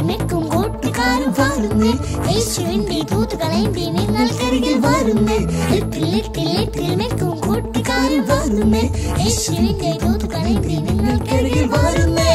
നിൽക്കും കൂട്ടുകാരും വരുന്നേ, യേശുവിന്റെ ദൂതുകളേന്തി നിങ്ങൾക്കരികിൽ വരുന്നേ. നിൽക്കും കൂട്ടുകാരും വരുന്നേ, യേശുവിന്റെ ദൂതുകളേന്തി നിങ്ങൾക്കരികിൽ വരുന്നേ.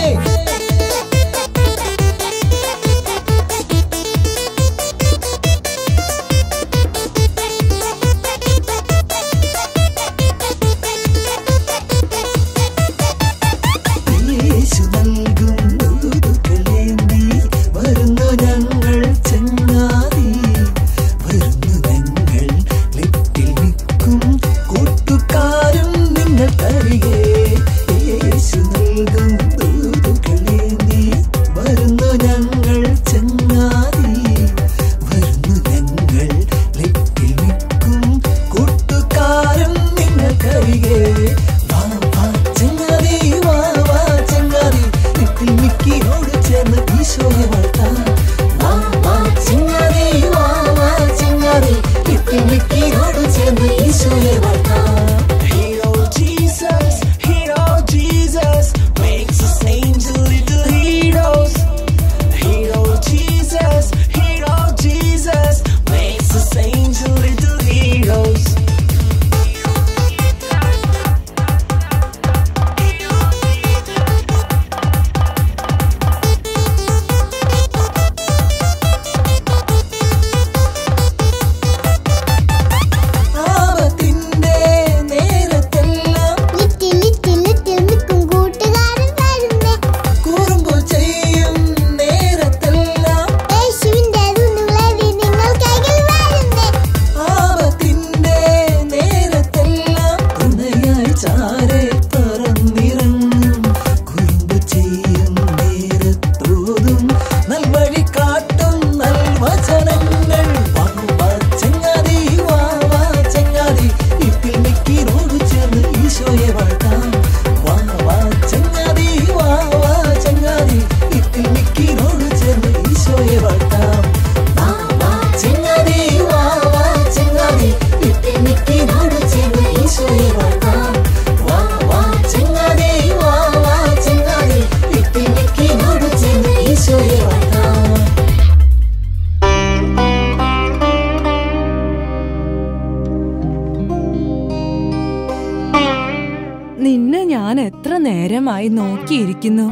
നിന്നെ ഞാൻ എത്ര നേരമായി നോക്കിയിരിക്കുന്നു.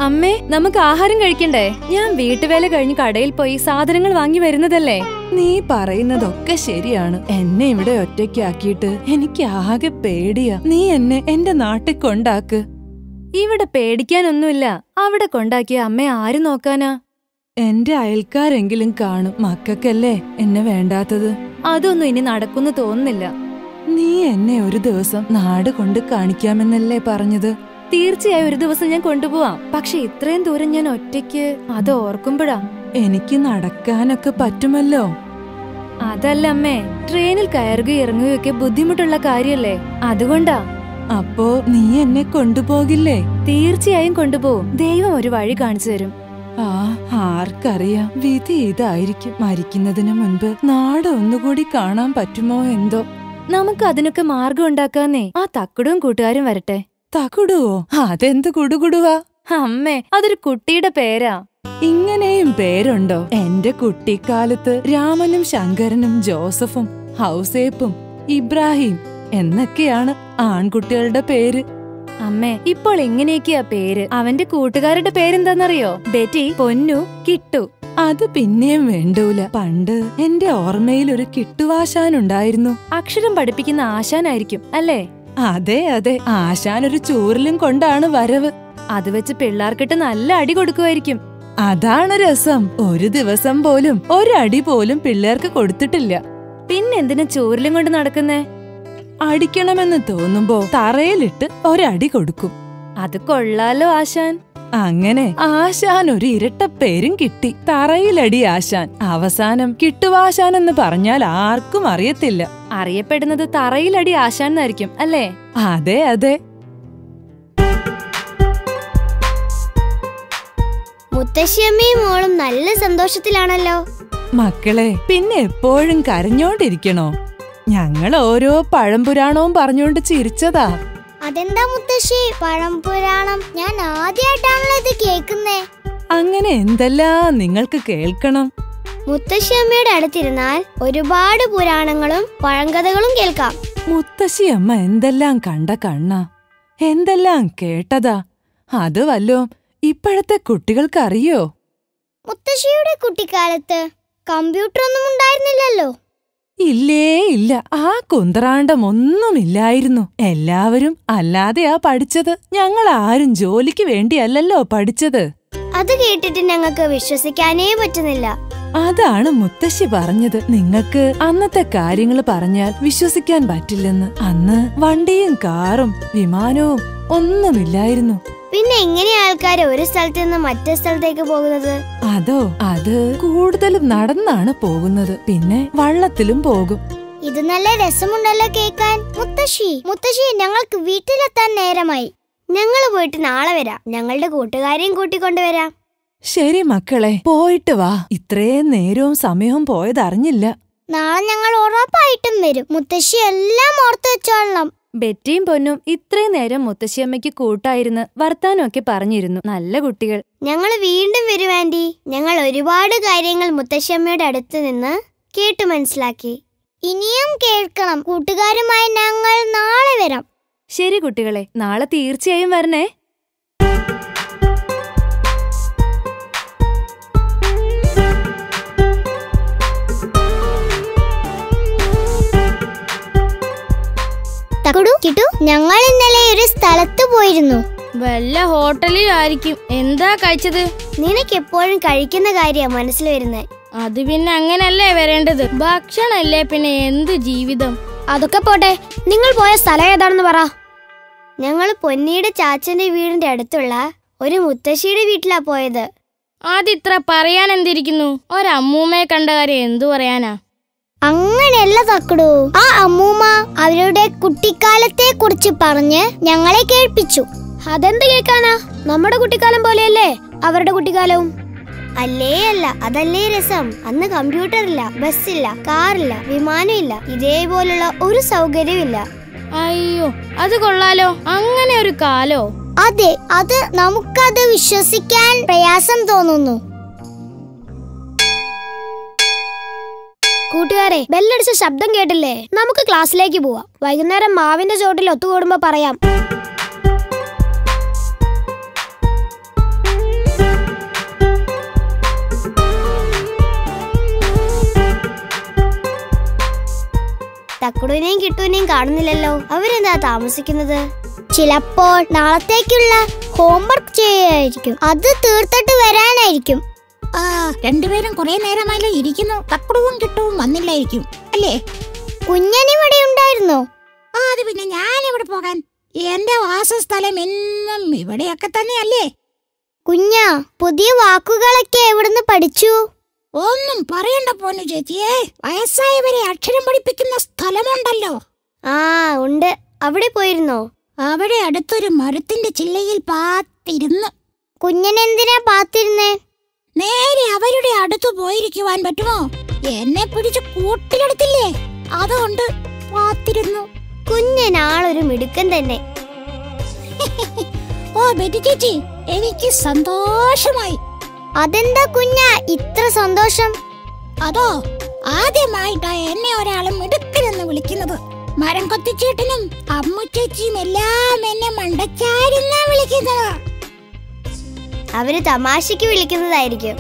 അമ്മേ, നമുക്ക് ആഹാരം കഴിക്കണ്ടേ? ഞാൻ വീട്ടുവേല കഴിഞ്ഞ് കടയിൽ പോയി സാധനങ്ങൾ വാങ്ങി വരുന്നതല്ലേ. നീ പറയുന്നതൊക്കെ ശരിയാണ്. എന്നെ ഇവിടെ ഒറ്റയ്ക്കാക്കിയിട്ട് എനിക്ക് ആകെ പേടിയാ. നീ എന്നെ എന്റെ നാട്ടിൽ കൊണ്ടാക്ക്. ഇവിടെ പേടിക്കാനൊന്നുമില്ല. അവിടെ കൊണ്ടാക്കിയ അമ്മ ആര് നോക്കാനാ? എന്റെ അയൽക്കാരെങ്കിലും കാണും. മക്കൾക്കല്ലേ എന്നെ വേണ്ടാത്തത്. അതൊന്നും ഇനി നടക്കുന്നു തോന്നുന്നില്ല. നീ എന്നെ ഒരു ദിവസം നാട് കൊണ്ട് കാണിക്കാമെന്നല്ലേ പറഞ്ഞത്? തീർച്ചയായും ഒരു ദിവസം ഞാൻ കൊണ്ടുപോവാം. പക്ഷെ ഇത്രയും ദൂരം ഞാൻ ഒറ്റയ്ക്ക്, അത് ഓർക്കുമ്പോഴാ. എനിക്ക് നടക്കാനൊക്കെ പറ്റുമല്ലോ. അതല്ല അമ്മേ, ട്രെയിനിൽ കയറുകയും ഇറങ്ങുകയൊക്കെ ബുദ്ധിമുട്ടുള്ള കാര്യല്ലേ, അതുകൊണ്ടാ. അപ്പോ നീ എന്നെ കൊണ്ടുപോകില്ലേ? തീർച്ചയായും കൊണ്ടുപോകും. ദൈവം ഒരു വഴി കാണിച്ചു തരും. ആർക്കറിയാം, വിധി ഇതായിരിക്കും. മരിക്കുന്നതിന് മുൻപ് നാട് ഒന്നുകൂടി കാണാൻ പറ്റുമോ എന്തോ. നമുക്ക് അതിനൊക്കെ മാർഗം ഉണ്ടാക്കാന്നേ. ആ തക്കുടും കൂട്ടുകാരും വരട്ടെ. തകുടുവോ? അതെന്ത് കുടുകുടുവാ? അമ്മേ, അതൊരു കുട്ടിയുടെ പേരാ. ഇങ്ങനെയും പേരുണ്ടോ? എന്റെ കുട്ടിക്കാലത്ത് രാമനും ശങ്കരനും ജോസഫും ഹൗസേപ്പും ഇബ്രാഹിം എന്നൊക്കെയാണ് ആൺകുട്ടികളുടെ പേര്. അമ്മേ, ഇപ്പോൾ എങ്ങനെയൊക്കെയാ പേര്? അവന്റെ കൂട്ടുകാരുടെ പേരെന്താന്നറിയോ? ബെറ്റി, പൊന്നു, കിട്ടു. അത് പിന്നെയും വേണ്ടൂല. പണ്ട് എന്റെ ഓർമ്മയിൽ ഒരു കിട്ടുവാശാനുണ്ടായിരുന്നു. അക്ഷരം പഠിപ്പിക്കുന്ന ആശാനായിരിക്കും അല്ലേ? അതെ അതെ, ആശാൻ ഒരു ചൂരലും കൊണ്ടാണ് വരവ്. അത് വെച്ച് പിള്ളേർക്കിട്ട് നല്ല അടി കൊടുക്കുമായിരിക്കും. അതാണ് രസം. ഒരു ദിവസം പോലും ഒരടി പോലും പിള്ളേർക്ക് കൊടുത്തിട്ടില്ല. പിന്നെന്തിനാ ചൂരലും കൊണ്ട് നടക്കുന്നേ? അടിക്കണമെന്ന് തോന്നുമ്പോ തറയിലിട്ട് ഒരടി കൊടുക്കും. അത് കൊള്ളാലോ ആശാൻ. അങ്ങനെ ആശാൻ ഒരു ഇരട്ടപ്പേരും കിട്ടി, തറയിലടി ആശാൻ. അവസാനം കിട്ടുവാശാൻ എന്ന് പറഞ്ഞാൽ ആർക്കും അറിയത്തില്ല. അറിയപ്പെടുന്നത് തറയിലടി ആശാൻ എന്നായിരിക്കും അല്ലേ? അതെ അതെ. മുത്തശ്ശിയമ്മയും മോളും നല്ല സന്തോഷത്തിലാണല്ലോ. മക്കളെ, പിന്നെ എപ്പോഴും കരഞ്ഞോണ്ടിരിക്കണോ? ഞങ്ങൾ ഓരോ പഴംപുരാണവും പറഞ്ഞോണ്ട് ചിരിച്ചതാ. അതെന്താ മുത്തശ്ശി പഴംപുരാണം? ഞാൻ ആദ്യമായിട്ടാണല്ലോ ഇത് കേൾക്കുന്നേ. അങ്ങനെ എന്തെല്ലാം നിങ്ങൾക്ക് കേൾക്കണം. മുത്തശ്ശിയമ്മയുടെ അടുത്തിരുന്നാൽ ഒരുപാട് പുരാണങ്ങളും പഴങ്കഥകളും കേൾക്കാം. മുത്തശ്ശിയമ്മ എന്തെല്ലാം കണ്ട കണ്ണാ, എന്തെല്ലാം കേട്ടതാ. അത് വല്ലോ ഇപ്പോഴത്തെ കുട്ടികൾക്കറിയോ? മുത്തശ്ശിയുടെ കുട്ടിക്കാലത്ത് കമ്പ്യൂട്ടർ ഒന്നും ഉണ്ടായിരുന്നില്ലല്ലോ. ഇല്ലേ ഇല്ല, ആ കുന്തറാണ്ടമൊന്നുമില്ലായിരുന്നു. എല്ലാവരും അല്ലാതെയാ പഠിച്ചത്. ഞങ്ങൾ ആരും ജോലിക്ക് വേണ്ടിയല്ലല്ലോ പഠിച്ചത്. അത് കേട്ടിട്ട് ഞങ്ങൾക്ക് വിശ്വസിക്കാനേ പറ്റുന്നില്ല. അതാണ് മുത്തശ്ശി പറഞ്ഞത്. നിങ്ങൾക്ക് അന്നത്തെ കാര്യങ്ങൾ പറഞ്ഞാൽ വിശ്വസിക്കാൻ പറ്റില്ലെന്ന്. അന്ന് വണ്ടിയും കാറും വിമാനവും ഒന്നുമില്ലായിരുന്നു. പിന്നെ എങ്ങനെയാ ആൾക്കാര് ഒരു സ്ഥലത്ത് നിന്ന് മറ്റേ സ്ഥലത്തേക്ക് പോകുന്നത്? അത് കൂടുതലും നടന്നാണ് പോകുന്നത്. പിന്നെ വള്ളത്തിലും പോകും. ഇത് നല്ല രസമുണ്ടല്ലോ കേക്കാൻ. മുത്തശ്ശി ഞങ്ങൾക്ക് വീട്ടിലെത്താൻ നേരമായി. ഞങ്ങൾ പോയിട്ട് നാളെ വരാം. ഞങ്ങളുടെ കൂട്ടുകാരെയും കൂട്ടിക്കൊണ്ടുവരാം. ശരി മക്കളെ, പോയിട്ട് വാ. ഇത്രയും നേരവും സമയവും പോയതറിഞ്ഞില്ല. നാളെ ഞങ്ങൾ ഉറപ്പായിട്ടും വരും. മുത്തശ്ശി എല്ലാം ഓർത്തു വെച്ചോളണം. ബെറ്റിയും പൊന്നും ഇത്രയും നേരം മുത്തശ്ശിയമ്മയ്ക്ക് കൂട്ടായിരുന്ന് വർത്താനമൊക്കെ പറഞ്ഞിരുന്നു. നല്ല കുട്ടികൾ. ഞങ്ങൾ വീണ്ടും വരും ആന്റി. ഞങ്ങൾ ഒരുപാട് കാര്യങ്ങൾ മുത്തശ്ശിയമ്മയുടെ അടുത്ത് നിന്ന് കേട്ടു മനസ്സിലാക്കി. ഇനിയും കേൾക്കണം. കൂട്ടുകാരുമായി ഞങ്ങൾ നാളെ വരാം. ശരി കുട്ടികളെ, നാളെ തീർച്ചയായും വരണേ. ഞങ്ങൾ ഇന്നലെ ഒരു സ്ഥലത്ത് പോയിരുന്നു. വല്ല ഹോട്ടലിലായിരിക്കും. എന്താ കഴിച്ചത്? നിനക്ക് എപ്പോഴും കഴിക്കുന്ന കാര്യമാണ് മനസ്സിൽ വരുന്നത്. അത് പിന്നെ അങ്ങനല്ലേ വരേണ്ടത്. ഭക്ഷണല്ലേ പിന്നെ എന്ത് ജീവിതം. അതൊക്കെ പോട്ടെ, നിങ്ങൾ പോയ സ്ഥലം ഏതാണെന്ന് പറ. ഞങ്ങൾ പൊന്നിയുടെ ചാച്ചന്റെ വീടിന്റെ അടുത്തുള്ള ഒരു മുത്തശ്ശിയുടെ വീട്ടിലാ പോയത്. അതിത്ര പറയാൻ എന്തിരിക്കുന്നു? ഒരമ്മൂമ്മയെ കണ്ട കാര്യം എന്തു പറയാനാ? അങ്ങനെയല്ല തക്കടു. ആ അമ്മൂമ്മ അവരുടെ കുട്ടിക്കാലത്തെ കുറിച്ച് പറഞ്ഞ് ഞങ്ങളെ കേൾപ്പിച്ചു. അതെന്ത് കേൾക്കാനാ? നമ്മുടെ കുട്ടിക്കാലം പോലെയല്ലേ അവരുടെ കുട്ടിക്കാലവും. അല്ലേ അല്ല, അതല്ലേ രസം. അന്ന് കമ്പ്യൂട്ടർ ഇല്ല, ബസ്സില്ല, കാറില്ല, വിമാനമില്ല, ഇതേപോലുള്ള ഒരു സൗകര്യമില്ല. അയ്യോ, അത് കൊള്ളാലോ. അങ്ങനെ ഒരു കാലോ? അതെ, അത് നമുക്കത് വിശ്വസിക്കാൻ പ്രയാസം തോന്നുന്നു. കൂട്ടുകാരെ, ബെല്ലടിച്ച ശബ്ദം കേട്ടില്ലേ? നമുക്ക് ക്ലാസ്സിലേക്ക് പോവാം. വൈകുന്നേരം മാവിന്റെ ചോട്ടിൽ ഒത്തുകൂടുമ്പോ പറയാം. തക്കുടുവിനെയും കിട്ടുവിനെയും കാണുന്നില്ലല്ലോ. അവരെന്താ താമസിക്കുന്നത്? ചിലപ്പോൾ നാളത്തേക്കുള്ള ഹോംവർക്ക് ചെയ്യായിരിക്കും. അത് തീർത്തിട്ട് വരാനായിരിക്കും. രണ്ടുപേരും കുറെ നേരമായല്ലോ ഇരിക്കുന്നു. തക്കുടുവും കിട്ടുവും വന്നില്ലായിരിക്കും അല്ലേ? കുഞ്ഞനിവിടെ ഉണ്ടായിരുന്നോ? അത് പിന്നെ ഞാൻ ഇവിടെ പോകാൻ? എന്റെ വാസസ്ഥലം എന്നും ഇവിടെയൊക്കെ തന്നെയല്ലേ. കുഞ്ഞാ, പുതിയ വാക്കുകളൊക്കെ എവിടുന്ന് പഠിച്ചു? ഒന്നും പറയണ്ട പോന്നു ചേച്ചിയെ. വയസ്സായവരെ അക്ഷരം പഠിപ്പിക്കുന്ന സ്ഥലമുണ്ടല്ലോ. ഉണ്ട്. അവിടെ പോയിരുന്നോ? അവിടെ അടുത്തൊരു മരത്തിന്റെ ചില്ലയിൽ പാത്തിരുന്നു. കുഞ്ഞനെന്തിനാ പാത്തിരുന്നേ? നേരെ അവരുടെ അടുത്ത് പോയിരിക്കുവാൻ പറ്റുമോ? എന്നെ പിടിച്ച് കൂട്ടിലെടുത്തില്ലേ, അതുകൊണ്ട് പാത്തിരുന്നു. കുഞ്ഞനാളൊരു മിടുക്കൻ തന്നെ. ഓ ബെറ്റി ചേച്ചി, എനിക്ക് സന്തോഷമായി. അതെന്താ കുഞ്ഞാ ഇത്ര സന്തോഷം? അതോ, ആദ്യമായിട്ടാ എന്നെ ഒരാളും മിടുക്കനെന്ന് വിളിക്കുന്നത്. മരം കൊത്തിച്ചേട്ടനും അമ്മു ചേച്ചിയും എല്ലാം എന്നെ മണ്ടച്ചാരെന്നാ വിളിക്കുന്നത്. അവര് തമാശക്ക് വിളിക്കുന്നതായിരിക്കും.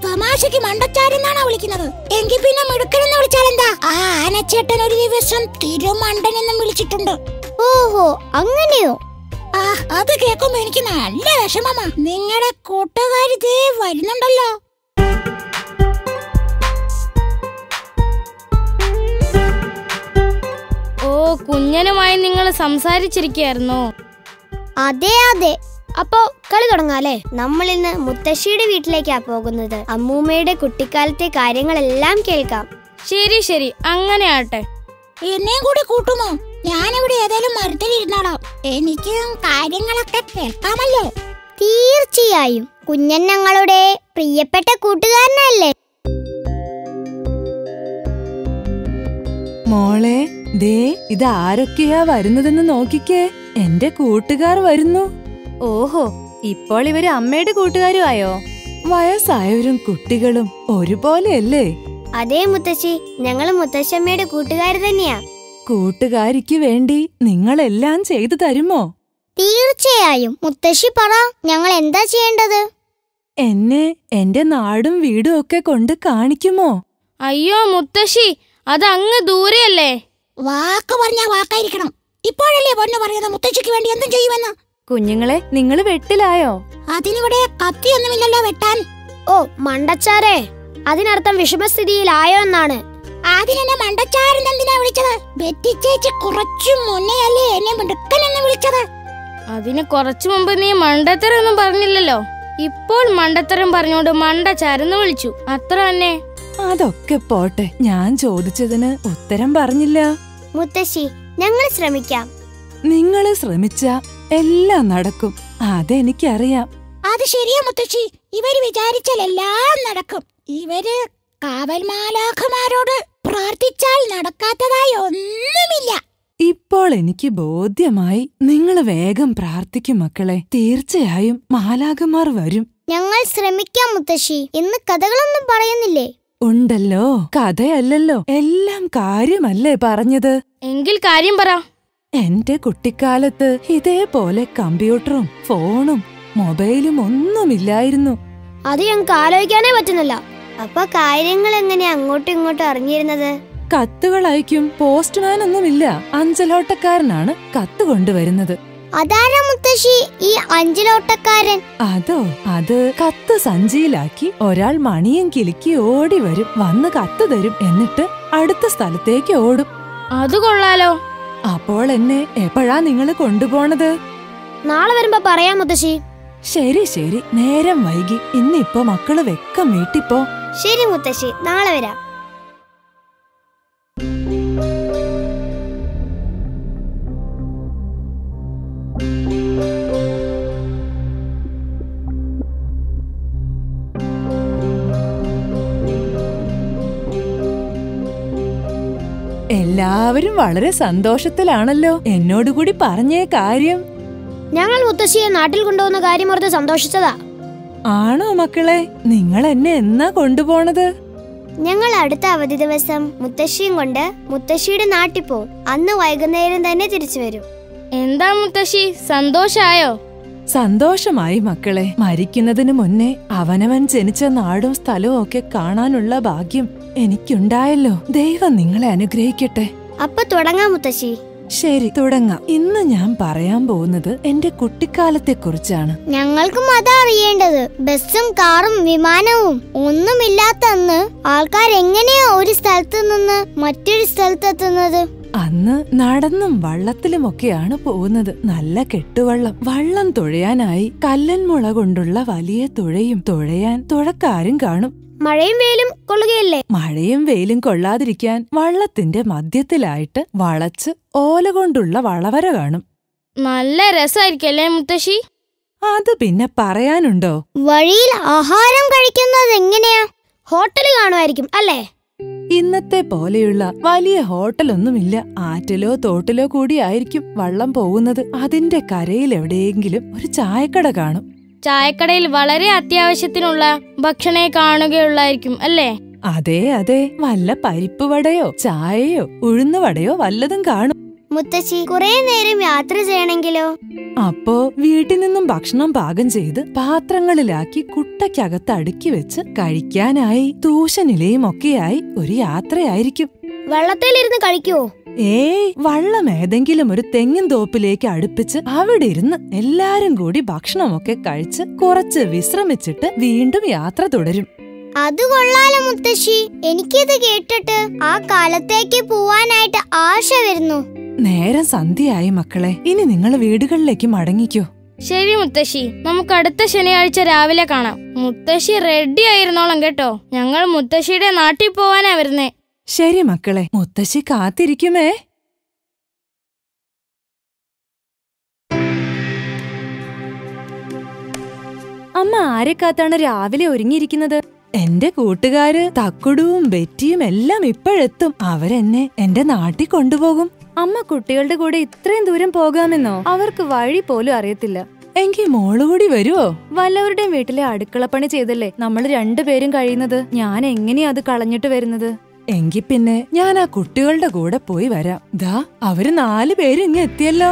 തമാശക്ക് മണ്ടച്ചാരെന്നാണോ വിളിക്കുന്നത്? എങ്കിൽ പിന്നെ മിടുക്കനെന്ന് വിളിച്ചാലെന്താ? ആ ആനച്ചേട്ടൻ ഒരു ദിവസം തിരുമണ്ടനെന്നും വിളിച്ചിട്ടുണ്ട്. ഓഹോ, അങ്ങനെയോ? അത് കേൾക്കുമ്പോ എനിക്ക് നല്ല വിഷമമാ. നിങ്ങളുടെ കൂട്ടുകാരി ദേ വരുന്നുണ്ടല്ലോ. ഓ, കുഞ്ഞനുമായി നിങ്ങൾ സംസാരിച്ചിരിക്കുകയായിരുന്നോ? അതെ അതെ. അപ്പോ കളി തുടങ്ങാല്ലേ? നമ്മൾ ഇന്ന് മുത്തശ്ശിയുടെ വീട്ടിലേക്കാ പോകുന്നത്. അമ്മൂമ്മയുടെ കുട്ടിക്കാലത്തെ കാര്യങ്ങളെല്ലാം കേൾക്കാം. ശരി ശരി, അങ്ങനെ ആട്ടെ. എന്നെയും കൂടി കൂട്ടുമോ? ഞാനിവിടെ ഏതായാലും മരത്തിലിരുന്നാളാം. എനിക്കും കാര്യങ്ങളൊക്കെ കേൾക്കാമല്ലോ. തീർച്ചയായും. കുഞ്ഞൻ ഞങ്ങളുടെ പ്രിയപ്പെട്ട കൂട്ടുകാരനല്ലേ? മോളെ, ദേ ഇത് ആരൊക്കെയാ വരുന്നതെന്ന് നോക്കിക്കേ. എന്റെ കൂട്ടുകാർ വരുന്നു. ഓഹോ, ഇപ്പോൾ ഇവര് അമ്മയുടെ കൂട്ടുകാരുമായോ? വയസ്സായവരും കുട്ടികളും ഒരുപോലെയല്ലേ? അതേ മുത്തശ്ശി, ഞങ്ങള് മുത്തശ്ശമ്മയുടെ കൂട്ടുകാർ തന്നെയാ. കൂട്ടുകാരിക്ക് വേണ്ടി നിങ്ങളെല്ലാം ചെയ്തു തരുമോ? തീർച്ചയായും. മുത്തശ്ശി പറ, ഞങ്ങൾ എന്താ ചെയ്യേണ്ടത്? എന്നെ എന്റെ നാടും വീടും ഒക്കെ കൊണ്ട് കാണിക്കുമോ? അയ്യോ മുത്തശ്ശി, അത് അങ്ങ് ദൂരെയല്ലേ. വാക്ക് പറഞ്ഞാ വാക്കായിരിക്കണം. ഇപ്പോഴല്ലേ പൊന്നു പറയുന്നത് മുത്തശ്ശിക്ക് വേണ്ടി എന്തും ചെയ്യുമെന്ന്. കുഞ്ഞുങ്ങളെ, നിങ്ങള് വെട്ടിലായോ? അതിനിവിടെ കത്തിയൊന്നുമില്ലല്ലോ വെട്ടാൻ. ഓ മണ്ടച്ചാരെ, അതിനർത്ഥം വിഷമസ്ഥിതിയിലായോ എന്നാണ്. അതിനെന്നെ മണ്ടച്ചാരൻ എന്തിനാ വിളിച്ചത്? ബെറ്റി ചേച്ചി കുറച്ചു മുന്നെയല്ലേ എന്നെ മിടുക്കനെന്ന് വിളിച്ചത്. അതിന് കുറച്ചു മുമ്പ് നീ മണ്ടത്തരം ഒന്നും പറഞ്ഞില്ലല്ലോ. ഇപ്പോൾ മണ്ടത്തരം പറഞ്ഞോണ്ട് മണ്ടച്ചാരെന്ന് വിളിച്ചു, അത്ര തന്നെ. അതൊക്കെ പോട്ടെ, ഞാൻ ചോദിച്ചതിന് ഉത്തരം പറഞ്ഞില്ല. മുത്തശ്ശി, ഞങ്ങൾ ശ്രമിക്കാം. നിങ്ങള് ശ്രമിച്ചാ എല്ലാം നടക്കും, അതെനിക്കറിയാം. അത് ശരിയാ മുത്തശ്ശി, ഇവര് വിചാരിച്ചാൽ എല്ലാം നടക്കും. ഇവര് കാവൽമാലാഖമാരോട് പ്രാർത്ഥിച്ചാൽ നടക്കാത്തതായി ഒന്നുമില്ല. ഇപ്പോൾ എനിക്ക് ബോധ്യമായി. നിങ്ങള് വേഗം പ്രാർത്ഥിക്കും മക്കളെ, തീർച്ചയായും മാലാഖമാർ വരും. ഞങ്ങൾ ശ്രമിക്കാം മുത്തശ്ശി. ഇന്ന് കഥകളൊന്നും പറയുന്നില്ലേ? ഉണ്ടല്ലോ, കഥയല്ലല്ലോ, എല്ലാം കാര്യമല്ലേ പറഞ്ഞത്. എങ്കിൽ കാര്യം പറ. എന്റെ കുട്ടിക്കാലത്ത് ഇതേപോലെ കമ്പ്യൂട്ടറും ഫോണും മൊബൈലും ഒന്നുമില്ലായിരുന്നു. അത് ഞങ്ങൾക്ക് ആലോചിക്കാനേ പറ്റുന്നില്ല. അപ്പൊ കാര്യങ്ങൾ എങ്ങനെയാ അങ്ങോട്ടും ഇങ്ങോട്ടും അറിഞ്ഞിരുന്നത്? കത്തുകൾ അയക്കും. പോസ്റ്റ്മാൻ ഒന്നുമില്ല, അഞ്ചലോട്ടക്കാരനാണ് കത്ത് കൊണ്ടുവരുന്നത്. അതാരാ മുത്തശ്ശി ഈ അഞ്ചലോട്ടക്കാരൻ? അത് കത്ത് സഞ്ചിയിലാക്കി ഒരാൾ മണിയും കിലുക്കി ഓടി വരും, വന്ന് കത്ത് തരും, എന്നിട്ട് അടുത്ത സ്ഥലത്തേക്ക് ഓടും. അത് കൊള്ളാലോ. അപ്പോൾ എന്നെ എപ്പോഴാ നിങ്ങള് കൊണ്ടുപോണത്? നാളെ വരുമ്പോ പറയാം മുത്തശ്ശി. ശരി ശരി, നേരം വൈകി. ഇന്നിപ്പോ മക്കള് വെക്കം വീട്ടിപ്പോ. ശരി മുത്തശ്ശി, നാളെ വരാം. എല്ലാവരും വളരെ സന്തോഷത്തിലാണല്ലോ. എന്നോടുകൂടി പറഞ്ഞേ കാര്യം. ഞങ്ങൾ മുത്തശ്ശിയെ നാട്ടിൽ കൊണ്ടുപോകുന്ന കാര്യം ഓർത്ത് സന്തോഷിച്ചതാ. ആണോ മക്കളെ? നിങ്ങൾ എന്നെ എന്നാ കൊണ്ടുപോണത്? ഞങ്ങൾ അടുത്ത അവധി ദിവസം മുത്തശ്ശിയും കൊണ്ട് മുത്തശ്ശിയുടെ നാട്ടിൽ പോവും. അന്ന് വൈകുന്നേരം തന്നെ തിരിച്ചു വരും. എന്താ മുത്തശ്ശി, സന്തോഷായോ? സന്തോഷമായി മക്കളെ. മരിക്കുന്നതിന് മുന്നേ അവനവൻ ജനിച്ച നാടും സ്ഥലവും ഒക്കെ കാണാനുള്ള ഭാഗ്യം എനിക്കുണ്ടായല്ലോ. ദൈവം നിങ്ങളെ അനുഗ്രഹിക്കട്ടെ. അപ്പൊ തുടങ്ങാം മുത്തശ്ശി. ശരി, തുടങ്ങാം. ഇന്ന് ഞാൻ പറയാൻ പോകുന്നത് എന്റെ കുട്ടിക്കാലത്തെ കുറിച്ചാണ്. ഞങ്ങൾക്കും അതാ അറിയേണ്ടത്. ബസ്സും കാറും വിമാനവും ഒന്നുമില്ലാത്ത അന്ന് ആൾക്കാർ എങ്ങനെയാ ഒരു സ്ഥലത്ത് നിന്ന് മറ്റൊരു സ്ഥലത്തെത്തുന്നത്? അന്ന് നടന്നും വള്ളത്തിലുമൊക്കെയാണ് പോകുന്നത്. നല്ല കെട്ടുവള്ളം. വള്ളം തുഴയാനായി കല്ലൻമുള കൊണ്ടുള്ള വലിയ തുഴയും, തുഴയാൻ തുഴക്കാരും കാണും. മഴയും വെയിലും കൊള്ളുകയല്ലേ? മഴയും വെയിലും കൊള്ളാതിരിക്കാൻ വള്ളത്തിന്റെ മധ്യത്തിലായിട്ട് വളച്ച് ഓല കൊണ്ടുള്ള വളവര കാണും. നല്ല രസായിരിക്കല്ലേ മുത്തശ്ശി? അത് പിന്നെ പറയാനുണ്ടോ? വഴിയിൽ ആഹാരം കഴിക്കുന്നത് എങ്ങനെയാ? ഹോട്ടൽ കാണുമായിരിക്കും അല്ലേ? ഇന്നത്തെ പോലെയുള്ള വലിയ ഹോട്ടലൊന്നുമില്ല. ആറ്റിലോ തോട്ടിലോ കൂടിയായിരിക്കും വള്ളം പോകുന്നത്. അതിന്റെ കരയിൽ എവിടെയെങ്കിലും ഒരു ചായക്കട കാണും. ചായക്കടയിൽ വളരെ അത്യാവശ്യത്തിനുള്ള ഭക്ഷണേ കാണുകയുള്ളായിരിക്കും അല്ലേ? അതെ അതെ, വല്ല പരിപ്പ് വടയോ ചായയോ ഉഴുന്നുവടയോ വല്ലതും കാണും. മുത്തശ്ശി, കുറെ നേരം യാത്ര ചെയ്യണമെങ്കിലോ? അപ്പോ വീട്ടിൽ നിന്നും ഭക്ഷണം പാകം ചെയ്ത് പാത്രങ്ങളിലാക്കി കുട്ടയ്ക്കകത്ത് അടുക്കി വെച്ച് കഴിക്കാനായി തൂശനിലയും ഒക്കെയായി ഒരു യാത്രയായിരിക്കും. വെള്ളത്തിലിരുന്ന് കഴിക്കുവോ? ഏയ്, വള്ളം ഏതെങ്കിലും ഒരു തെങ്ങിൻ തോപ്പിലേക്ക് അടുപ്പിച്ച് അവിടെ ഇരുന്ന് എല്ലാരും കൂടി ഭക്ഷണമൊക്കെ കഴിച്ച് കുറച്ച് വിശ്രമിച്ചിട്ട് വീണ്ടും യാത്ര തുടരും. അത് കൊള്ളാലോ മുത്തശ്ശി. എനിക്കിത് കേട്ടിട്ട് ആ കാലത്തേക്ക് പോവാനായിട്ട് ആശ വരുന്നു. നേരം സന്ധ്യയായി മക്കളെ. ഇനി നിങ്ങൾ വീടുകളിലേക്ക് മടങ്ങിക്കോ. ശരി മുത്തശ്ശി, നമുക്ക് അടുത്ത ശനിയാഴ്ച രാവിലെ കാണാം. മുത്തശ്ശി റെഡി ആയിരുന്നോളം കേട്ടോ. ഞങ്ങൾ മുത്തശ്ശിയുടെ നാട്ടിൽ പോവാനാ വരുന്നേ. ശരി മക്കളെ, മുത്തശ്ശി കാത്തിരിക്കുമേ. അമ്മ ആരെ കാത്താണ് രാവിലെ ഒരുങ്ങിയിരിക്കുന്നത്? എന്റെ കൂട്ടുകാര് തക്കുടുവും ബെറ്റിയും എല്ലാം ഇപ്പോഴെത്തും. അവരെന്നെ എന്റെ നാട്ടിൽ കൊണ്ടുപോകും. അമ്മ കുട്ടികളുടെ കൂടെ ഇത്രയും ദൂരം പോകാമെന്നോ? അവർക്ക് വഴി പോലും അറിയത്തില്ല. എങ്കി മോളുകൂടി വരുവോ? വല്ലവരുടെയും വീട്ടിലെ അടുക്കളപ്പണി ചെയ്തല്ലേ നമ്മൾ രണ്ടുപേരും കഴിയുന്നത്. ഞാൻ എങ്ങനെയാ അത് കളഞ്ഞിട്ട് വരുന്നത്? എങ്കി പിന്നെ ഞാൻ ആ കുട്ടികളുടെ കൂടെ പോയി വരാം. ദാ അവര് 4 പേരും ഇങ്ങ് എത്തിയല്ലോ.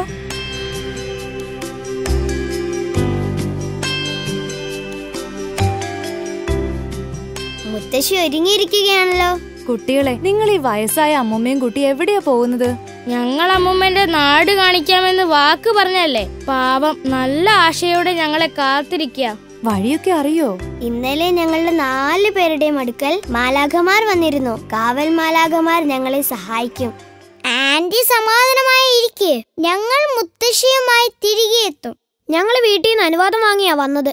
മുത്തശ്ശി ഒരുങ്ങിയിരിക്കുകയാണല്ലോ. കുട്ടികളെ, നിങ്ങൾ ഈ വയസ്സായ അമ്മൂമ്മയും കുട്ടി എവിടെയാ പോകുന്നത്? ഞങ്ങൾ അമ്മൂമ്മന്റെ നാട് കാണിക്കാമെന്ന് വാക്ക് പറഞ്ഞല്ലേ. പാവം നല്ല ആശയോടെ ഞങ്ങളെ കാത്തിരിക്കുക. വഴിയൊക്കെ അറിയോ? ഇന്നലെ ഞങ്ങളുടെ 4 പേരുടെയും അടുക്കൽ മാലാഖമാർ വന്നിരുന്നു. കാവൽ മാലാഖമാർ ഞങ്ങളെ സഹായിക്കും. ആന്റി സമാധാനമായി ഇരിക്കെ, ഞങ്ങൾ മുത്തശ്ശിയുമായി തിരികെ എത്തും. ഞങ്ങൾ വീട്ടിൽ നിന്ന് അനുവാദം വാങ്ങിയാ വന്നത്.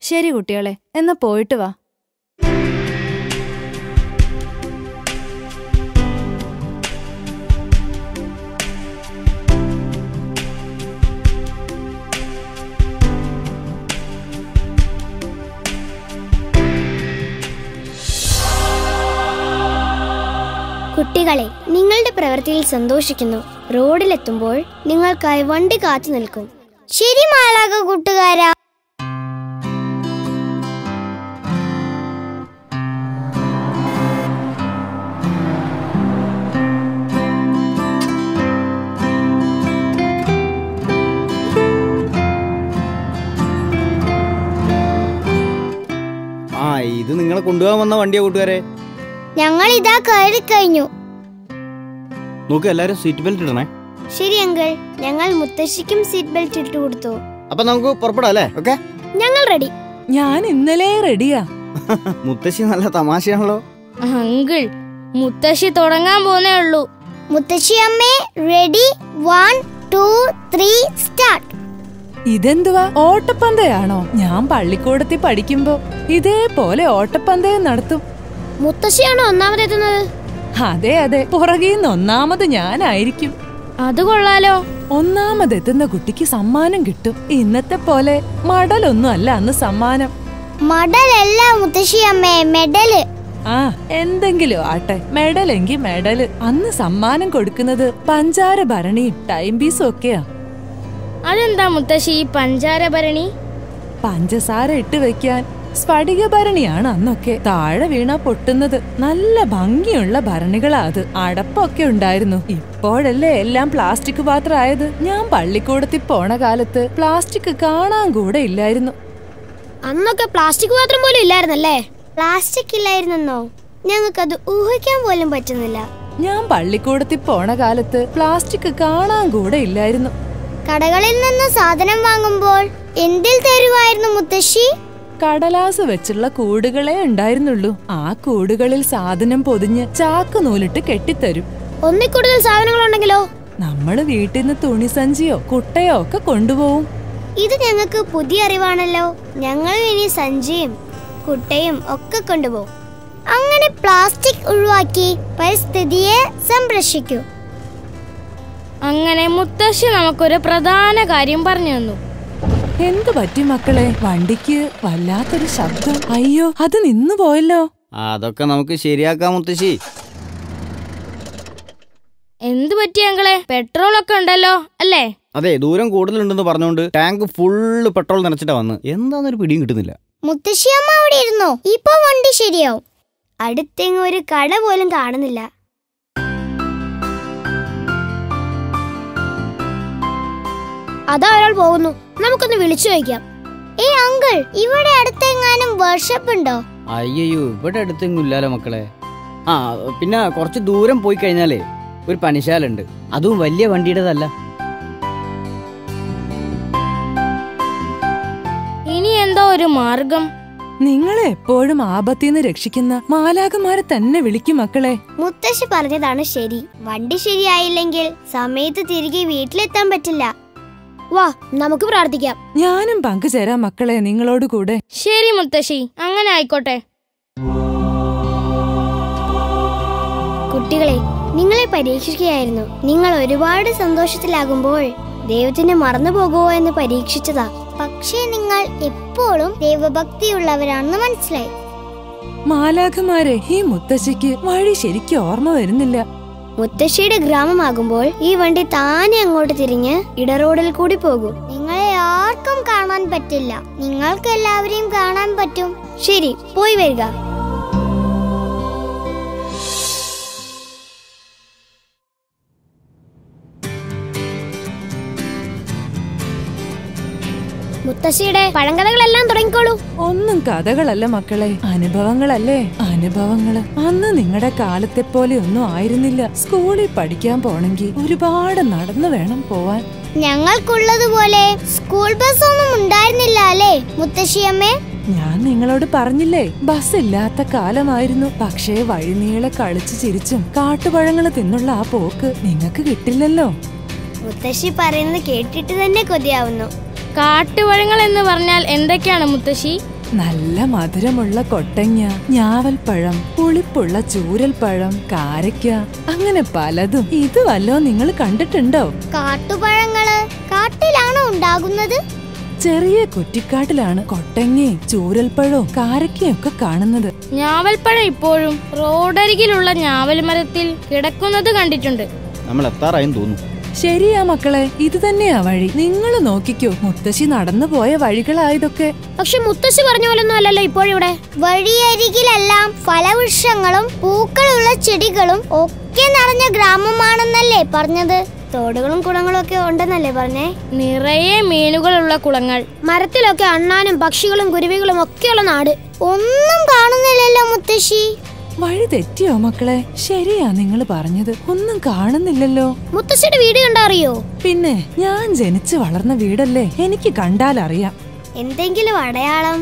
ശരി കുട്ടികളെ, എന്നാ പോയിട്ട് വാ. കുട്ടികളെ, നിങ്ങളുടെ പ്രവൃത്തിയിൽ സന്തോഷിക്കുന്നു. റോഡിലെത്തുമ്പോൾ നിങ്ങൾക്കായി വണ്ടി കാത്തു നിൽക്കും. ശരി മാലാഖ കൂട്ടുകാരാ. ഇത് നിങ്ങളെ കൊണ്ടുപോകാൻ വന്ന വണ്ടിയാ കൂട്ടുകാരെ. ഞങ്ങൾ ഇതാ കയറി കഴിഞ്ഞു. നോക്ക്, എല്ലാരും സീറ്റ് ബെൽറ്റ് ഇടണേ. ശരി അങ്കിൾ, ഞങ്ങൾ മുത്തശ്ശിക്കും സീറ്റ് ബെൽറ്റ് ഇട്ടു കൊടുത്തു. അപ്പൊ നമുക്ക് പുറപ്പെടാം അല്ലേ? ഓക്കെ, ഞങ്ങൾ റെഡി. ഞാൻ ഇന്നലെ റെഡിയാ. മുത്തശ്ശി നല്ല തമാശയാണല്ലോ. അങ്കിൾ, മുത്തശ്ശി തുടങ്ങാൻ പോന്നേ ഉള്ളൂ. മുത്തശ്ശി അമ്മേ, റെഡി? 1 2 3 സ്റ്റാർട്ട്. ഇതെന്തുവാ, ഓട്ടപ്പന്തയാണോ? ഞാൻ പള്ളിക്കൂടത്തിൽ പഠിക്കുമ്പോ ഇതേപോലെ ഓട്ടപ്പന്തയം നടത്തും. മുത്തശ്ശിയാണോ ഒന്നാമതെത്തുന്നത്? അതെ അതെ, പുറകീന്ന് ഒന്നാമത് ഞാനായിരിക്കും. അത് കൊള്ളാലോ. ഒന്നാമതെത്തുന്ന കുട്ടിക്ക് സമ്മാനം കിട്ടും. ഇന്നത്തെ പോലെ മടലൊന്നും അല്ല അന്ന് സമ്മാനം. മടലല്ല മുത്തശ്ശി അമ്മേ, മെഡല്. ആ, എന്തെങ്കിലും ആട്ടെ, മെഡലെങ്കി മെഡല്. അന്ന് സമ്മാനം കൊടുക്കുന്നത് പഞ്ചാര ഭരണിയും ടൈം പീസും ഒക്കെയാ. അതെന്താ മുത്തശ്ശി ഈ പഞ്ചാര ഭരണി? പഞ്ചസാര ഇട്ട് വെക്കാൻ സ്ഫടിക ഭരണിയാണ് അന്നൊക്കെ. താഴെ വീണ പൊട്ടുന്നത്. നല്ല ഭംഗിയുള്ള ഭരണികളാ അത്. അടപ്പൊക്കെ ഉണ്ടായിരുന്നു. ഇപ്പോഴല്ലേ എല്ലാം പ്ലാസ്റ്റിക് പാത്രമായത്. ഞാൻ പള്ളിക്കൂടത്തിൽ പോണ കാലത്ത് പ്ലാസ്റ്റിക് കാണാൻ കൂടെ ഇല്ലായിരുന്നു. അന്നൊക്കെ പ്ലാസ്റ്റിക് പാത്രം പോലും ഇല്ലായിരുന്നല്ലേ? പ്ലാസ്റ്റിക് ഇല്ലായിരുന്നോ? ഞങ്ങൾക്കത് ഊഹിക്കാൻ പോലും പറ്റുന്നില്ല. ഞാൻ പള്ളിക്കൂടത്തിൽ പോണ കാലത്ത് പ്ലാസ്റ്റിക് കാണാൻ കൂടെ ഇല്ലായിരുന്നു. കടകളിൽ നിന്ന് സാധനം വാങ്ങുമ്പോൾ എന്തിൽ തരുവായിരുന്നു മുത്തശ്ശി? കടലാസ് വെച്ചുള്ള കൂടുകളെ ഉണ്ടായിരുന്നുള്ളൂ. ആ കൂടുകളിൽ സാധനം പൊതിഞ്ഞ് ചാക്ക് നൂലിട്ട് കെട്ടിത്തരും. ഒന്നിൽ കൂടുതൽ സാധനങ്ങൾ ഉണ്ടെങ്കിലോ? നമ്മള് വീട്ടിൽ നിന്ന് തുണിസഞ്ചിയോ കുട്ടയോ ഒക്കെ കൊണ്ടുപോകും. ഇത് ഞങ്ങൾക്ക് പുതിയ അറിവാണല്ലോ. ഞങ്ങളും ഇനി സഞ്ചിയും കുട്ടയും ഒക്കെ കൊണ്ടുപോകും. അങ്ങനെ പ്ലാസ്റ്റിക് ഒഴിവാക്കി പരിസ്ഥിതിയെ സംരക്ഷിക്കൂ. അങ്ങനെ മുത്തശ്ശി നമുക്കൊരു പ്രധാന കാര്യം പറഞ്ഞു തന്നു. എന്തു പറ്റി മക്കളെ? വണ്ടിക്ക് വല്ലാത്തൊരു ശബ്ദം. അയ്യോ, അത് നിന്നു പോയല്ലോ. അതൊക്കെ നമുക്ക് ശരിയാക്കാം മുത്തശ്ശി. എന്തു പറ്റി അങ്കിളെ? പെട്രോൾ ഒക്കെ ഉണ്ടല്ലോ അല്ലേ? അതെ, ദൂരം കൂടുതലുണ്ടെന്ന് പറഞ്ഞുകൊണ്ട് ടാങ്ക് ഫുള്ള് പെട്രോൾ നിറച്ചിട്ടാ വന്ന്. എന്താന്നൊരു പിടിയും കിട്ടുന്നില്ല. മുത്തശ്ശി അമ്മ അവിടെ ഇരുന്നോ? ഇപ്പൊ വണ്ടി ശരിയാവും. അടുത്തെങ്ങും ഒരു കട പോലും കാണുന്നില്ല. അതാ ഒരാൾ പോകുന്നു. നമുക്കൊന്ന് വിളിച്ചു ചോദിക്കാം. അങ്കിൾ, ഇവിടെ അടുത്തെങ്ങാനും വർക്ക്ഷോപ്പ് ഉണ്ടോ? അയ്യോ, ഇവിടെ അടുത്തെങ്ങും ഇല്ലാലോ മക്കളെ. ആ, പിന്നെ കുറച്ച് ദൂരം പോയി കഴിഞ്ഞാലേ ഒരു പണിശാലുണ്ട്. അതും വലിയ വണ്ടിയുടേതല്ല. ഇനി എന്തോ ഒരു മാർഗം. നിങ്ങളെ എപ്പോഴും ആപത്തിന്ന് രക്ഷിക്കുന്ന മാലാഖമാരെ തന്നെ വിളിക്കും മക്കളെ. മുത്തശ്ശി പറഞ്ഞതാണ് ശരി. വണ്ടി ശരിയായില്ലെങ്കിൽ സമയത്ത് തിരികെ വീട്ടിലെത്താൻ പറ്റില്ല. വാ, നമുക്ക് പ്രാർത്ഥിക്കാം. ഞാനും പങ്കുചേരാം മക്കളെ നിങ്ങളോട് കൂടെ. ശരി മുത്തശ്ശി, അങ്ങനെ ആയിക്കോട്ടെ. കുട്ടികളെ, നിങ്ങളെ പരീക്ഷിക്കുകയായിരുന്നു. നിങ്ങൾ ഒരുപാട് സന്തോഷത്തിലാകുമ്പോൾ ദൈവത്തിനെ മറന്നു പോകുമോ എന്ന് പരീക്ഷിച്ചതാ. പക്ഷേ നിങ്ങൾ എപ്പോഴും ദൈവഭക്തിയുള്ളവരാണെന്ന് മനസ്സിലായി. മാലാഖമാരെ, ഈ മുത്തശ്ശിക്ക് വഴി ശരിക്കും ഓർമ്മ വരുന്നില്ല. മുത്തശ്ശിയുടെ ഗ്രാമമാകുമ്പോൾ ഈ വണ്ടി താനെ അങ്ങോട്ട് തിരിഞ്ഞ് ഇടറോഡിൽ കൂടി പോകും. നിങ്ങളെ ആർക്കും കാണാൻ പറ്റില്ല. നിങ്ങൾക്ക് എല്ലാവരെയും കാണാൻ പറ്റും. ശരി, പോയി വരിക. മുത്തശ്ശിയുടെ പഴങ്കഥകളെല്ലാം തുടങ്ങിക്കോളൂ. ഒന്നും കഥകളല്ല മക്കളെ, അനുഭവങ്ങളല്ലേ, അനുഭവങ്ങള്. അന്ന് നിങ്ങളുടെ കാലത്തെ പോലെ ഒന്നും ആയിരുന്നില്ല. സ്കൂളിൽ പഠിക്കാൻ പോണെങ്കിൽ ഒരുപാട് നടന്നു വേണം പോവാൻ. ഞങ്ങൾക്കുള്ളതുപോലെ സ്കൂൾ ബസ് ഒന്നും ഉണ്ടായിരുന്നില്ല അല്ലേ മുത്തശ്ശിയമ്മേ? ഞാൻ നിങ്ങളോട് പറഞ്ഞില്ലേ, ബസ് ഇല്ലാത്ത കാലമായിരുന്നു. പക്ഷേ വഴിനീളെ കളിച്ചു ചിരിച്ചും കാട്ടുപഴങ്ങള് തിന്നുള്ള ആ പോക്ക് നിങ്ങൾക്ക് കിട്ടില്ലല്ലോ. മുത്തശ്ശി പറയുന്നത് കേട്ടിട്ട് തന്നെ കൊതിയാവുന്നു. കാട്ടുപഴങ്ങൾ എന്ന് പറഞ്ഞാൽ എന്തൊക്കെയാണ് മുത്തശ്ശി? നല്ല മധുരമുള്ള കൊട്ടങ്ങ, ഞാവൽപ്പഴം, പുളിപ്പുള്ള ചൂരൽപ്പഴം, കാരയ്ക്ക, അങ്ങനെ പലതും. ഇത് വല്ലോ നിങ്ങൾ കണ്ടിട്ടുണ്ടോ? കാട്ടുപഴങ്ങള് കാട്ടിലാണോ ഉണ്ടാകുന്നത്? ചെറിയ കുറ്റിക്കാട്ടിലാണ് കൊട്ടങ്ങയും ചൂരൽപ്പഴവും കാരയ്ക്കയും ഒക്കെ കാണുന്നത്. ഞാവൽപ്പഴം ഇപ്പോഴും റോഡരികിലുള്ള ഞാവൽ മരത്തിൽ കിടക്കുന്നത് കണ്ടിട്ടുണ്ട്. നമ്മൾ എത്താറായെന്ന് തോന്നുന്നു. ശരിയാ മക്കളെ, ഇത് തന്നെയാ വഴി. നിങ്ങൾ നോക്കിക്കോ, മുത്തശ്ശി നടന്നു പോയ വഴികളായതൊക്കെ. പക്ഷെ മുത്തശ്ശി പറഞ്ഞ പോലൊന്നും അല്ലല്ലോ ഇപ്പോഴിവിടെ. വഴിയരികിലെല്ലാം ഫലവൃക്ഷങ്ങളും പൂക്കളുള്ള ചെടികളും ഒക്കെ നിറഞ്ഞ ഗ്രാമമാണെന്നല്ലേ പറഞ്ഞത്? തോടുകളും കുളങ്ങളും ഒക്കെ ഉണ്ടെന്നല്ലേ പറഞ്ഞേ? നിറയെ മീനുകളുള്ള കുളങ്ങൾ, മരത്തിലൊക്കെ അണ്ണാനും പക്ഷികളും കുരുവികളും ഒക്കെയുള്ള നാട്. ഒന്നും കാണുന്നില്ലല്ലോ മുത്തശ്ശി. വഴി തെറ്റിയോ മക്കളെ? ശരിയാ നിങ്ങൾ പറഞ്ഞത്, ഒന്നും കാണുന്നില്ലല്ലോ. മുത്തശ്ശിയുടെ വീട് കണ്ടറിയോ? പിന്നെ ഞാൻ ജനിച്ചു വളർന്ന വീടല്ലേ, എനിക്ക് കണ്ടാൽ അറിയാം. എന്തെങ്കിലും അടയാളം?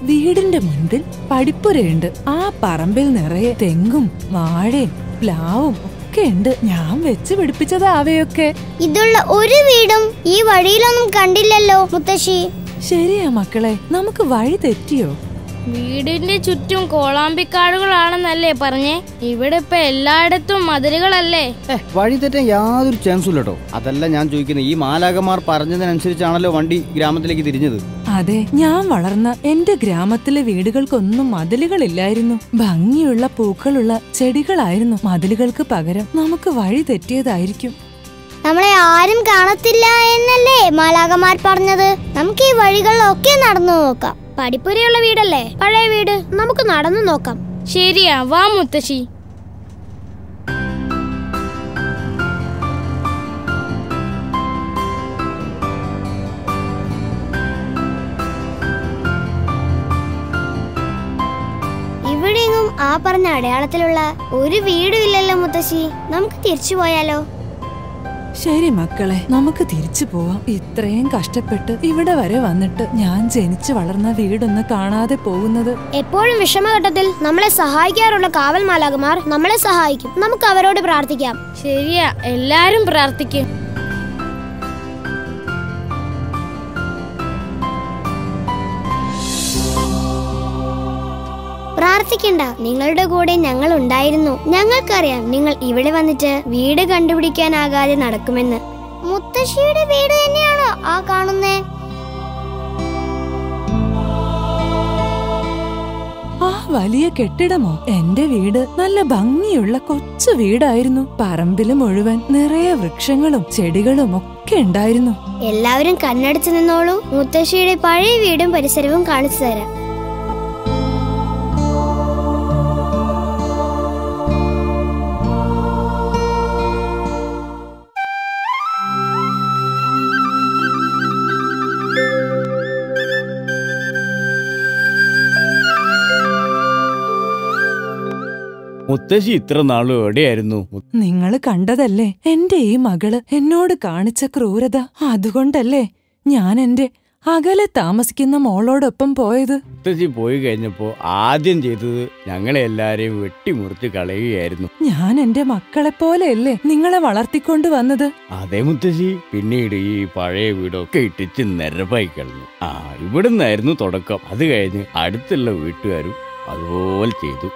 വീടിന്റെ മുൻപിൽ പടിപ്പുരയുണ്ട്. ആ പറമ്പിൽ നിറയെ തെങ്ങും വാഴയും പ്ലാവും ഒക്കെ ഉണ്ട്. ഞാൻ വെച്ച് പിടിപ്പിച്ചതാ അവയൊക്കെ. ഇതുള്ള ഒരു വീടും ഈ വഴിയിലൊന്നും കണ്ടില്ലല്ലോ മുത്തശ്ശി. ശരിയാ മക്കളെ, നമുക്ക് വഴി തെറ്റിയോ? വീടിന്റെ ചുറ്റും കോളാമ്പിക്കാടുകളാണെന്നല്ലേ പറഞ്ഞേ? ഇവിടെ ഇപ്പൊ എല്ലായിടത്തും മതിലുകളല്ലേ? വഴി തെറ്റാൻ യാതൊരു ചാൻസും ഇല്ലട്ടോ. അതല്ല ഞാൻ ചോദിക്കുന്നത്, ഈ മാലാകമാർ പറഞ്ഞതിനനുസരിച്ചാണല്ലോ വണ്ടി ഗ്രാമത്തിലേക്ക് തിരിഞ്ഞത്? അതെ, ഞാൻ വളർന്ന എന്റെ ഗ്രാമത്തിലെ വീടുകൾക്കൊന്നും മതിലുകളില്ലായിരുന്നു. ഭംഗിയുള്ള പൂക്കളുള്ള ചെടികളായിരുന്നു മതിലുകൾക്ക് പകരം. നമുക്ക് വഴി തെറ്റിയതായിരിക്കും. നമ്മളെ ആരും കാണത്തില്ല എന്നല്ലേ മാലാകമാർ പറഞ്ഞത്? നമുക്ക് ഈ വഴികളിലൊക്കെ നടന്നു നോക്കാം. പടിപ്പുരയുള്ള വീടല്ലേ, പഴയ വീട്, നമുക്ക് നടന്നു നോക്കാം. ശരിയാ, വാ മുത്തശ്ശി. ഇവിടെയെങ്ങും ആ പറഞ്ഞ അടയാളത്തിലുള്ള ഒരു വീടും ഇല്ലല്ലോ മുത്തശ്ശി. നമുക്ക് തിരിച്ചു പോയാലോ? ശരി മക്കളെ, നമുക്ക് തിരിച്ചു പോവാം. ഇത്രയും കഷ്ടപ്പെട്ട് ഇവിടെ വരെ വന്നിട്ട് ഞാൻ ജനിച്ചു വളർന്ന വീടൊന്ന് കാണാതെ പോകുന്നത്. എപ്പോഴും വിഷമഘട്ടത്തിൽ നമ്മളെ സഹായിക്കാറുള്ള കാവൽ മാലാകമാർ നമ്മളെ സഹായിക്കും. നമുക്ക് അവരോട് പ്രാർത്ഥിക്കാം. ശരിയാ, എല്ലാരും പ്രാർത്ഥിക്കും. പ്രാർത്ഥിക്കണ്ട, നിങ്ങളുടെ കൂടെ ഞങ്ങൾ ഉണ്ടായിരുന്നു. ഞങ്ങൾക്കറിയാം നിങ്ങൾ ഇവിടെ വന്നിട്ട് വീട് കണ്ടുപിടിക്കാനാകാതെ നടക്കുമെന്ന്. മുത്തശ്ശിയുടെ വീട് തന്നെയാണോ ആ കാണുന്നേ? ആ വലിയ കെട്ടിടമോ? എന്റെ വീട് നല്ല ഭംഗിയുള്ള കൊച്ചു വീടായിരുന്നു. പറമ്പില് മുഴുവൻ നിറയെ വൃക്ഷങ്ങളും ചെടികളും ഒക്കെ ഉണ്ടായിരുന്നു. എല്ലാവരും കണ്ണടച്ചു നിന്നോളൂ, മുത്തശ്ശിയുടെ പഴയ വീടും പരിസരവും കാണിച്ചു തരാം. മുത്തശ്ശി ഇത്ര നാളും എവിടെയായിരുന്നു? നിങ്ങൾ കണ്ടതല്ലേ എന്റെ ഈ മകള് എന്നോട് കാണിച്ച ക്രൂരത. അതുകൊണ്ടല്ലേ ഞാൻ എന്റെ അകലെ താമസിക്കുന്ന മോളോടൊപ്പം പോയത്. മുത്തശ്ശി പോയി കഴിഞ്ഞപ്പോ ആദ്യം ചെയ്തത് ഞങ്ങളെ എല്ലാരെയും വെട്ടിമുറിച്ച് കളയുകയായിരുന്നു. ഞാൻ എന്റെ മക്കളെ പോലെയല്ലേ നിങ്ങളെ വളർത്തിക്കൊണ്ട് വന്നത്? അതെ മുത്തശ്ശി. പിന്നീട് ഈ പഴയ വീടൊക്കെ ഇട്ടിച്ച് നിരപ്പായി കളഞ്ഞു. ഇവിടുന്നായിരുന്നു തുടക്കം. അത് കഴിഞ്ഞ് അടുത്തുള്ള വീട്ടുകാരും അതുപോലെ ചെയ്തു.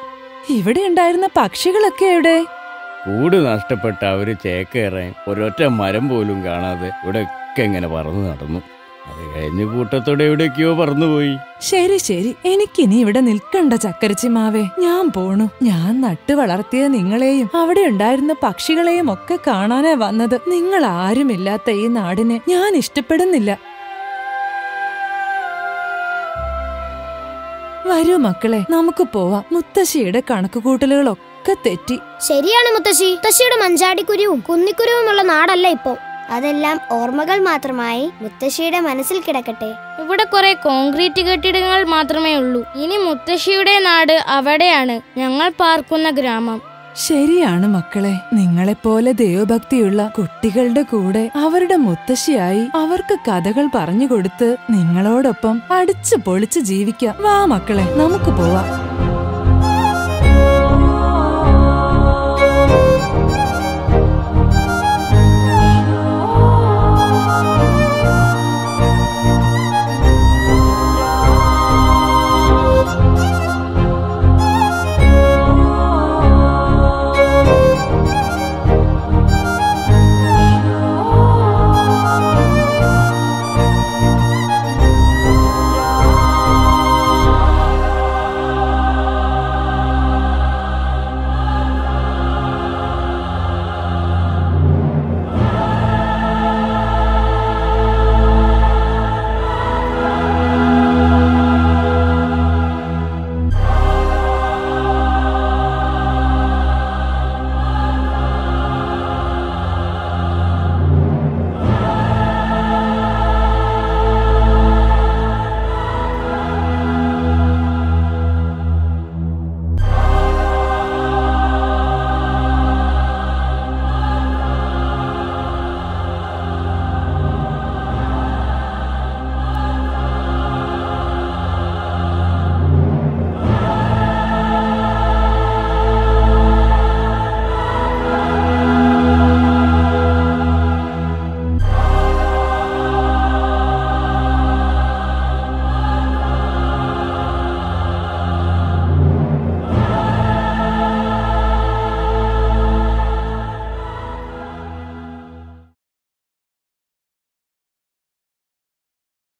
ഇവിടെ ഉണ്ടായിരുന്ന പക്ഷികളൊക്കെ എവിടെ? കൂട് നഷ്ടപ്പെട്ട അവര് ചേക്കേറാൻ ഒരൊറ്റ മരം പോലും കാണാതെ ഇവിടെ ഒക്കെ ഇങ്ങനെ പറന്നു നടന്നു. അത് കഴിഞ്ഞ് കൂട്ടത്തോടെ എവിടേക്കോ പറന്നുപോയി. ശരി ശരി, എനിക്കിനി ഇവിടെ നിൽക്കണ്ട ചക്കരച്ചിമാവേ, ഞാൻ പോണു. ഞാൻ നട്ടു വളർത്തിയ നിങ്ങളെയും അവിടെ ഉണ്ടായിരുന്ന പക്ഷികളെയും ഒക്കെ കാണാനാ വന്നത്. നിങ്ങൾ ആരുമില്ലാത്ത ഈ നാടിനെ ഞാൻ ഇഷ്ടപ്പെടുന്നില്ല. വരൂ മക്കളെ, നമുക്ക് പോവാം. മുത്തശ്ശിയുടെ കണക്കുകൂട്ടലുകളൊക്കെ തെറ്റി. ശരിയാണ് മുത്തശ്ശി. മുത്തശ്ശിയുടെ മഞ്ചാടിക്കുരുവും കുന്നിക്കുരുവുമുള്ള നാടല്ല ഇപ്പൊ. അതെല്ലാം ഓർമ്മകൾ മാത്രമായി മുത്തശ്ശിയുടെ മനസ്സിൽ കിടക്കട്ടെ. ഇവിടെ കുറെ കോൺക്രീറ്റ് കെട്ടിടങ്ങൾ മാത്രമേ ഉള്ളൂ. ഇനി മുത്തശ്ശിയുടെ നാട് അവിടെയാണ്, ഞങ്ങൾ പാർക്കുന്ന ഗ്രാമം. ശരിയാണ് മക്കളെ. നിങ്ങളെപ്പോലെ ദൈവഭക്തിയുള്ള കുട്ടികളുടെ കൂടെ അവരുടെ മുത്തശ്ശിയായി അവർക്ക് കഥകൾ പറഞ്ഞു കൊടുത്ത് നിങ്ങളോടൊപ്പം അടിച്ചു പൊളിച്ച് ജീവിക്കാം. വാ മക്കളെ, നമുക്ക് പോവാം.